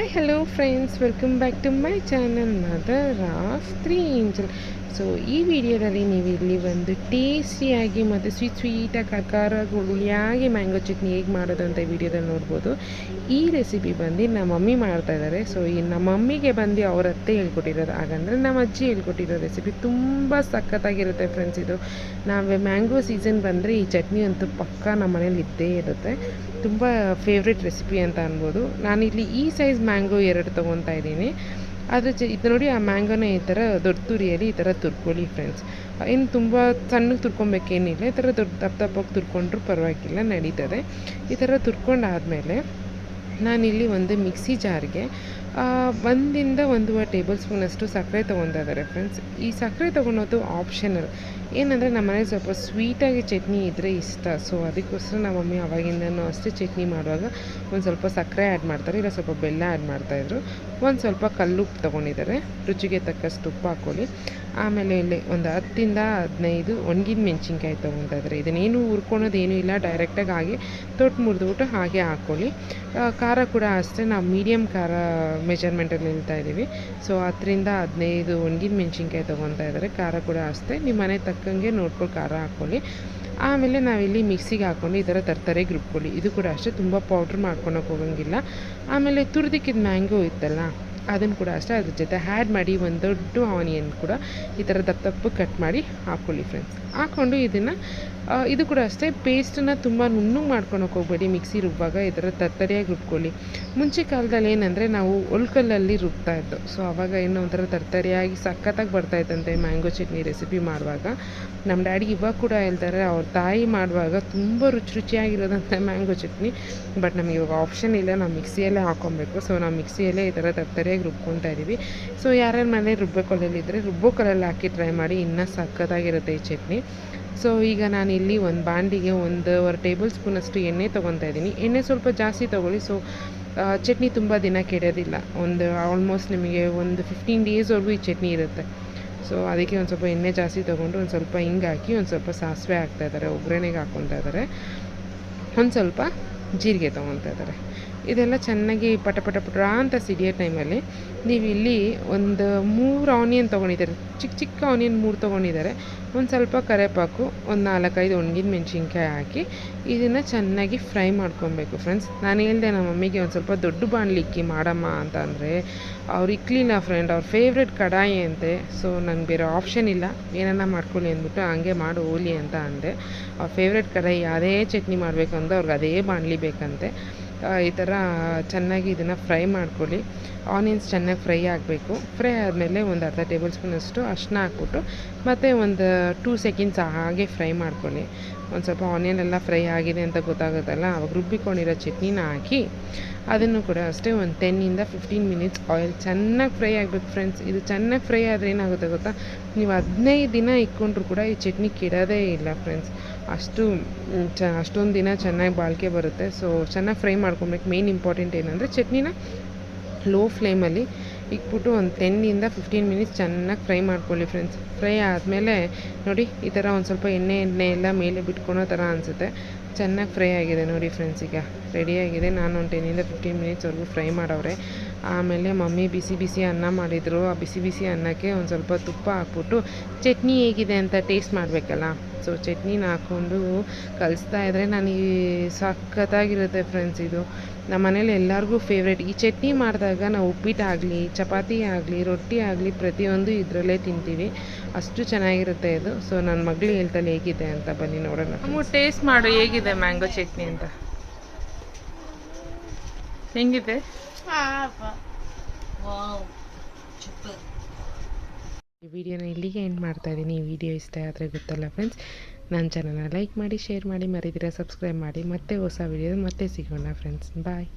Hi hello friends, welcome back to my channel mother of 3 angel. So ಈ ವಿಡಿಯೋದಲ್ಲಿ ನೀವು ಇಲ್ಲಿ ಒಂದು ಟೇಸ್ಟಿಯಾಗಿ ಮತ್ತು ಸ್ವೀಟಾಗಿ ಖಾರ ಹುಳಿಯಾಗಿ ಮ್ಯಾಂಗೋ ಚಟ್ನಿ ಹೇಗೆ ಮಾಡೋದು ಅಂತ ಈ ವಿಡಿಯೋದಲ್ಲಿ ನೋಡ್ಬೋದು. ಈ ರೆಸಿಪಿ ಬಂದು ನಮ್ಮ ಮಮ್ಮಿ ಮಾಡ್ತಾಯಿದ್ದಾರೆ. ಸೊ ಈ ನಮ್ಮ ಮಮ್ಮಿಗೆ ಬಂದು ಅವ್ರ ಅತ್ತೆ ಹೇಳ್ಕೊಟ್ಟಿರೋದು, ಹಾಗಂದರೆ ನಮ್ಮ ಅಜ್ಜಿ ಹೇಳ್ಕೊಟ್ಟಿರೋ ರೆಸಿಪಿ ತುಂಬ ಸಖತ್ತಾಗಿರುತ್ತೆ ಫ್ರೆಂಡ್ಸ್. ಇದು ನಾವು ಮ್ಯಾಂಗೋ ಸೀಸನ್ ಬಂದರೆ ಈ ಚಟ್ನಿ ಅಂತೂ ಪಕ್ಕಾ ನಮ್ಮ ಮನೇಲಿ ಇದ್ದೇ ಇರುತ್ತೆ. ತುಂಬ ಫೇವ್ರೆಟ್ ರೆಸಿಪಿ ಅಂತ ಅನ್ಬೋದು. ನಾನಿಲ್ಲಿ ಈ ಸೈಜ್ ಮ್ಯಾಂಗೋ 2 ತೊಗೊತಾ ಇದ್ದೀನಿ. ಅದ್ರ ಇದು ನೋಡಿ, ಆ ಮ್ಯಾಂಗೋನ ಈ ಥರ ದೊಡ್ಡ ತುರಿಯಲ್ಲಿ ಈ ಥರ ತುರ್ಕೊಳ್ಳಿ ಫ್ರೆಂಡ್ಸ್. ಏನು ತುಂಬ ಸಣ್ಣಗೆ ತುರ್ಕೊಬೇಕೇನಿಲ್ಲ, ಈ ಥರ ದೊಡ್ಡ ದಪ್ಪಗೆ ತುರ್ಕೊಂಡ್ರೂ ಪರವಾಗಿಲ್ಲ, ನಡೀತದೆ. ಈ ಥರ ತುರ್ಕೊಂಡಾದಮೇಲೆ ನಾನಿಲ್ಲಿ ಒಂದು ಮಿಕ್ಸಿ ಜಾರ್ಗೆ 1-1.5 ಟೇಬಲ್ ಸ್ಪೂನಷ್ಟು ಸಕ್ಕರೆ ತೊಗೊತಾ ಇದ್ದಾರೆ ಫ್ರೆಂಡ್ಸ್. ಈ ಸಕ್ಕರೆ ತೊಗೊಳೋದು ಆಪ್ಷನಲ್. ಏನಂದರೆ ನಮ್ಮ ಮನೇಲಿ ಸ್ವಲ್ಪ ಸ್ವೀಟಾಗಿ ಚಟ್ನಿ ಇದ್ದರೆ ಇಷ್ಟ. ಸೊ ಅದಕ್ಕೋಸ್ಕರ ನಮ್ಮ ಮಮ್ಮಿ ಅವಾಗಿಂದನೂ ಅಷ್ಟೇ ಚಟ್ನಿ ಮಾಡುವಾಗ ಒಂದು ಸ್ವಲ್ಪ ಸಕ್ಕರೆ ಆ್ಯಡ್ ಮಾಡ್ತಾರೆ, ಇಲ್ಲ ಸ್ವಲ್ಪ ಬೆಲ್ಲ ಆ್ಯಡ್ ಮಾಡ್ತಾಯಿದ್ರು. ಒಂದು ಸ್ವಲ್ಪ ಕಲ್ಲುಪ್ಪು ತೊಗೊಂಡಿದ್ದಾರೆ, ರುಚಿಗೆ ತಕ್ಕಷ್ಟು ಉಪ್ಪು ಹಾಕ್ಕೊಳ್ಳಿ. ಆಮೇಲೆ ಇಲ್ಲಿ ಒಂದು 10-15 ಒಣಗಿದ ಮೆಣಸಿನ್ಕಾಯಿ ತೊಗೊತಾ ಇದ್ದಾರೆ. ಇದನ್ನೇನು ಹುರ್ಕೊಳೋದೇನೂ ಇಲ್ಲ, ಡೈರೆಕ್ಟಾಗಿ ಹಾಗೆ ತೊಟ್ಟು ಮುರಿದ್ಬಿಟ್ಟು ಹಾಗೆ ಹಾಕ್ಕೊಳ್ಳಿ. ಖಾರ ಕೂಡ ಅಷ್ಟೇ, ನಾವು ಮೀಡಿಯಮ್ ಖಾರ ಮೆಜರ್ಮೆಂಟಲ್ಲಿ ಹೇಳ್ತಾ ಇದ್ದೀವಿ. ಸೊ 10-15 ಒಣಗಿದ ಮೆಣಸಿನ್ಕಾಯಿ ತೊಗೊತಾ ಇದ್ದಾರೆ. ಖಾರ ಕೂಡ ಅಷ್ಟೇ, ನಿಮ್ಮ ಮನೆ ತಕ್ಕಂಗೆ ನೋಡ್ಕೊಂಡು ಖಾರ ಹಾಕ್ಕೊಳ್ಳಿ. ಆಮೇಲೆ ನಾವಿಲ್ಲಿ ಮಿಕ್ಸಿಗೆ ಹಾಕ್ಕೊಂಡು ಈ ಥರ ತರತರೆಗೆ ರುಬ್ಕೊಳ್ಳಿ. ಇದು ಕೂಡ ಅಷ್ಟೇ, ತುಂಬ ಪೌಡ್ರ್ ಮಾಡ್ಕೊಳಕ್ಕೆ ಹೋಗೋಂಗಿಲ್ಲ. ಆಮೇಲೆ ತುರಿದಿಕ್ಕಿದ ಮ್ಯಾಂಗೋ ಇತ್ತಲ್ಲ, ಅದನ್ನು ಕೂಡ ಅಷ್ಟೇ ಅದ್ರ ಜೊತೆ ಆ್ಯಡ್ ಮಾಡಿ ಒಂದು ದೊಡ್ಡ ಆನಿಯನ್ ಕೂಡ ಈ ಥರ ದಪ್ಪ ಕಟ್ ಮಾಡಿ ಹಾಕ್ಕೊಳ್ಳಿ ಫ್ರೆಂಡ್ಸ್. ಹಾಕ್ಕೊಂಡು ಇದನ್ನು ಇದು ಕೂಡ ಅಷ್ಟೇ, ಪೇಸ್ಟನ್ನು ತುಂಬ ನುಣ್ಣಗೆ ಮಾಡ್ಕೊಳಕ್ಕೆ ಹೋಗ್ಬೇಡಿ. ಮಿಕ್ಸಿ ರುಬ್ಬಾಗ ಈ ಥರ ತರ್ತರಿಯಾಗಿ ರುಬ್ಕೊಳ್ಳಿ. ಮುಂಚೆ ಕಾಲದಲ್ಲಿ ಏನಂದರೆ ನಾವು ಒಳ್ಕಲ್ಲಲ್ಲಿ ರುಬ್ತಾಯಿದ್ದು. ಸೊ ಆವಾಗ ಏನೋ ಒಂಥರ ತರ್ತರಿಯಾಗಿ ಸಖತ್ತಾಗಿ ಬರ್ತಾಯಿತ್ತಂತೆ ಮ್ಯಾಂಗೋ ಚಟ್ನಿ ರೆಸಿಪಿ ಮಾಡುವಾಗ. ನಮ್ಮ ಡ್ಯಾಡಿ ಇವಾಗ ಕೂಡ ಹೇಳ್ತಾರೆ, ಅವ್ರ ತಾಯಿ ಮಾಡುವಾಗ ತುಂಬ ರುಚಿಯಾಗಿರೋದಂತೆ ಮ್ಯಾಂಗೋ ಚಟ್ನಿ. ಬಟ್ ನಮಗೆ ಇವಾಗ ಆಪ್ಷನ್ ಇಲ್ಲ, ನಾವು ಮಿಕ್ಸಿಯಲ್ಲೇ ಹಾಕ್ಕೊಬೇಕು. ಸೊ ನಾವು ಮಿಕ್ಸಿಯಲ್ಲೇ ಈ ಥರ ತರ್ತರಿಯಾಗಿ ರುಬ್ಕೊತಾ ಇದ್ದೀವಿ. ಸೊ ಯಾರ್ಯಾರ ಮನೆ ರುಬ್ಬೋ ಕಲ್ಲಲ್ಲಿದ್ದರೆ ರುಬ್ಬೋ ಕಲ್ಲಲ್ಲಿ ಹಾಕಿ ಟ್ರೈ ಮಾಡಿ, ಇನ್ನೂ ಸಖತ್ತಾಗಿರುತ್ತೆ ಈ ಚಟ್ನಿ. ಸೊ ಈಗ ನಾನಿಲ್ಲಿ ಒಂದು ಬಾಂಡಿಗೆ 1.5 ಟೇಬಲ್ ಸ್ಪೂನಷ್ಟು ಎಣ್ಣೆ ತೊಗೊತಾ ಇದ್ದೀನಿ. ಎಣ್ಣೆ ಸ್ವಲ್ಪ ಜಾಸ್ತಿ ತೊಗೊಳ್ಳಿ. ಸೊ ಚಟ್ನಿ ತುಂಬ ದಿನ ಕೆಡೋದಿಲ್ಲ. ಆಲ್ಮೋಸ್ಟ್ ನಿಮಗೆ ಒಂದು 15 ಡೇಸ್ವರೆಗೂ ಈ ಚಟ್ನಿ ಇರುತ್ತೆ. ಸೊ ಅದಕ್ಕೆ ಒಂದು ಸ್ವಲ್ಪ ಎಣ್ಣೆ ಜಾಸ್ತಿ ತೊಗೊಂಡು ಒಂದು ಸ್ವಲ್ಪ ಹಿಂಗೆ ಹಾಕಿ ಒಂದು ಸ್ವಲ್ಪ ಸಾಸಿವೆ ಹಾಕ್ತಾಯಿದ್ದಾರೆ, ಒಗ್ಗರಣೆಗೆ ಹಾಕ್ಕೊತಾ ಇದ್ದಾರೆ. ಒಂದು ಸ್ವಲ್ಪ ಜೀರಿಗೆ ತೊಗೊತಾ ಇದ್ದಾರೆ. ಇದೆಲ್ಲ ಚೆನ್ನಾಗಿ ಪಟ ಅಂತ ಸಿಡಿಯೋ ಟೈಮಲ್ಲಿ ನೀವು ಇಲ್ಲಿ ಒಂದು 3 ಆನಿಯನ್ ತೊಗೊಂಡಿದ್ದಾರೆ, ಚಿಕ್ಕ ಆನಿಯನ್ 3 ತೊಗೊಂಡಿದ್ದಾರೆ. ಒಂದು ಸ್ವಲ್ಪ ಕರಿವೇಪಾಕು, ಒಂದು 4-5 ಒಣಗಿದ ಮೆಣಸಿನ್ಕಾಯಿ ಹಾಕಿ ಇದನ್ನು ಚೆನ್ನಾಗಿ ಫ್ರೈ ಮಾಡ್ಕೊಬೇಕು ಫ್ರೆಂಡ್ಸ್. ನಾನು ಹೇಳಿದೆ ನಮ್ಮ ಮಮ್ಮಿಗೆ ಒಂದು ಸ್ವಲ್ಪ ದೊಡ್ಡ ಬಾಣಲಿ ಇಕ್ಕಿ ಮಾಡಮ್ಮ ಅಂತ, ಅಂದರೆ ಅವ್ರು ಇಕ್ಲಿಲ್ಲ ಫ್ರೆಂಡ್, ಅವ್ರ ಫೇವ್ರೆಟ್ ಕಡಾಯಿ ಅಂತೆ. ಸೊ ನನಗೆ ಬೇರೆ ಆಪ್ಷನ್ ಇಲ್ಲ, ಏನನ್ನ ಮಾಡ್ಕೊಳ್ಳಿ ಅಂದ್ಬಿಟ್ಟು ಹಂಗೆ ಮಾಡಿ ಹೋಲಿ ಅಂತ ಅಂದೆ. ಅವ್ರ ಫೇವ್ರೆಟ್ ಕಡಾಯಿ, ಯಾವುದೇ ಚಟ್ನಿ ಮಾಡಬೇಕು ಅಂದ್ರೆ ಅವ್ರಿಗೆ ಅದೇ ಬಾಣಲಿ ಬೇಕಂತೆ. ಈ ಥರ ಚೆನ್ನಾಗಿ ಇದನ್ನು ಫ್ರೈ ಮಾಡ್ಕೊಳ್ಳಿ. ಆನಿಯನ್ಸ್ ಚೆನ್ನಾಗಿ ಫ್ರೈ ಆಗಬೇಕು. ಫ್ರೈ ಆದಮೇಲೆ ಒಂದು ಅರ್ಧ ಟೇಬಲ್ ಸ್ಪೂನಷ್ಟು ಅರಿಶಿನ ಹಾಕ್ಬಿಟ್ಟು ಮತ್ತು ಒಂದು 2 ಸೆಕೆಂಡ್ಸ್ ಹಾಗೆ ಫ್ರೈ ಮಾಡ್ಕೊಳ್ಳಿ. ಒಂದು ಸ್ವಲ್ಪ ಆನಿಯನ್ ಎಲ್ಲ ಫ್ರೈ ಆಗಿದೆ ಅಂತ ಗೊತ್ತಾಗುತ್ತಲ್ಲ, ಅವಾಗ ರುಬ್ಬಿಕೊಂಡಿರೋ ಚಟ್ನಿನ ಹಾಕಿ ಅದನ್ನು ಕೂಡ ಅಷ್ಟೇ ಒಂದು 10-15 ಮಿನಿಟ್ಸ್ ಆಯಿಲ್ ಚೆನ್ನಾಗಿ ಫ್ರೈ ಆಗಬೇಕು ಫ್ರೆಂಡ್ಸ್. ಇದು ಚೆನ್ನಾಗಿ ಫ್ರೈ ಆದರೆ ಏನಾಗುತ್ತೆ ಗೊತ್ತಾ, ನೀವು 15 ದಿನ ಇಟ್ಕೊಂಡ್ರು ಕೂಡ ಈ ಚಟ್ನಿ ಕೆಡೋದೇ ಇಲ್ಲ ಫ್ರೆಂಡ್ಸ್. ಅಷ್ಟೊಂದು ದಿನ ಚೆನ್ನಾಗಿ ಬಾಳಿಕೆ ಬರುತ್ತೆ. ಸೊ ಚೆನ್ನಾಗಿ ಫ್ರೈ ಮಾಡ್ಕೊಬೇಕು. ಮೇನ್ ಇಂಪಾರ್ಟೆಂಟ್ ಏನಂದರೆ ಚಟ್ನಿನ ಲೋ ಫ್ಲೇಮಲ್ಲಿ ಇಟ್ಬಿಟ್ಟು ಒಂದು 10-15 ಮಿನಿಟ್ಸ್ ಚೆನ್ನಾಗಿ ಫ್ರೈ ಮಾಡ್ಕೊಳ್ಳಿ ಫ್ರೆಂಡ್ಸ್. ಫ್ರೈ ಆದಮೇಲೆ ನೋಡಿ, ಈ ಥರ ಒಂದು ಸ್ವಲ್ಪ ಎಣ್ಣೆ ಎಲ್ಲ ಮೇಲೆ ಬಿಟ್ಕೊಳೋ ಥರ ಅನಿಸುತ್ತೆ. ಚೆನ್ನಾಗಿ ಫ್ರೈ ಆಗಿದೆ ನೋಡಿ ಫ್ರೆಂಡ್ಸ್, ಈಗ ರೆಡಿಯಾಗಿದೆ. ನಾನು ಒಂದು 10-15 ಮಿನಿಟ್ಸ್ವರೆಗೂ ಫ್ರೈ ಮಾಡವ್ರೆ. ಆಮೇಲೆ ಮಮ್ಮಿ ಬಿಸಿ ಅನ್ನ ಮಾಡಿದರು. ಆ ಬಿಸಿ ಅನ್ನಕ್ಕೆ ಒಂದು ಸ್ವಲ್ಪ ತುಪ್ಪ ಹಾಕ್ಬಿಟ್ಟು ಚಟ್ನಿ ಹೇಗಿದೆ ಅಂತ ಟೇಸ್ಟ್ ಮಾಡಬೇಕಲ್ಲ. ಸೊ ಚಟ್ನಿನ ಹಾಕ್ಕೊಂಡು ಕಲಿಸ್ತಾ ಇದ್ದರೆ ನನಗೆ ಸಖತ್ತಾಗಿರುತ್ತೆ ಫ್ರೆಂಡ್ಸ್. ಇದು ನಮ್ಮ ಮನೇಲಿ ಎಲ್ಲರಿಗೂ ಫೇವ್ರೇಟ್. ಈ ಚಟ್ನಿ ಮಾಡಿದಾಗ ನಾವು ಉಪ್ಪಿಟ್ಟಾಗಲಿ, ಚಪಾತಿ ಆಗಲಿ, ರೊಟ್ಟಿ ಆಗಲಿ ಪ್ರತಿಯೊಂದು ಇದರಲ್ಲೇ ತಿಂತೀವಿ. ಅಷ್ಟು ಚೆನ್ನಾಗಿರುತ್ತೆ ಇದು. ಸೊ ನನ್ನ ಮಗಳು ಹೇಳ್ತಾಳೆ ಹೇಗಿದೆ ಅಂತ, ಬನ್ನಿ ನೋಡೋಣ. ಟೇಸ್ಟ್ ಮಾಡು ಹೇಗಿದೆ ಮ್ಯಾಂಗೋ ಚಟ್ನಿ ಅಂತ. ಹೆಂಗಿದೆ? ಈ ವಿಡಿಯೋನ ಇಲ್ಲಿಗೆ ಎಂಡ್ ಮಾಡ್ತಾ ಇದ್ದೀನಿ. ಈ ವಿಡಿಯೋ ಇಷ್ಟ ಆದರೆ ಗೊತ್ತಲ್ಲ ಫ್ರೆಂಡ್ಸ್, ನನ್ನ ಚಾನಲ್ನ ಲೈಕ್ ಮಾಡಿ, ಶೇರ್ ಮಾಡಿ, ಮರಿದಿರ ಸಬ್ಸ್ಕ್ರೈಬ್ ಮಾಡಿ. ಮತ್ತೆ ಹೊಸ ವಿಡಿಯೋ ಮತ್ತೆ ಸಿಗೋಣ ಫ್ರೆಂಡ್ಸ್. ಬಾಯ್.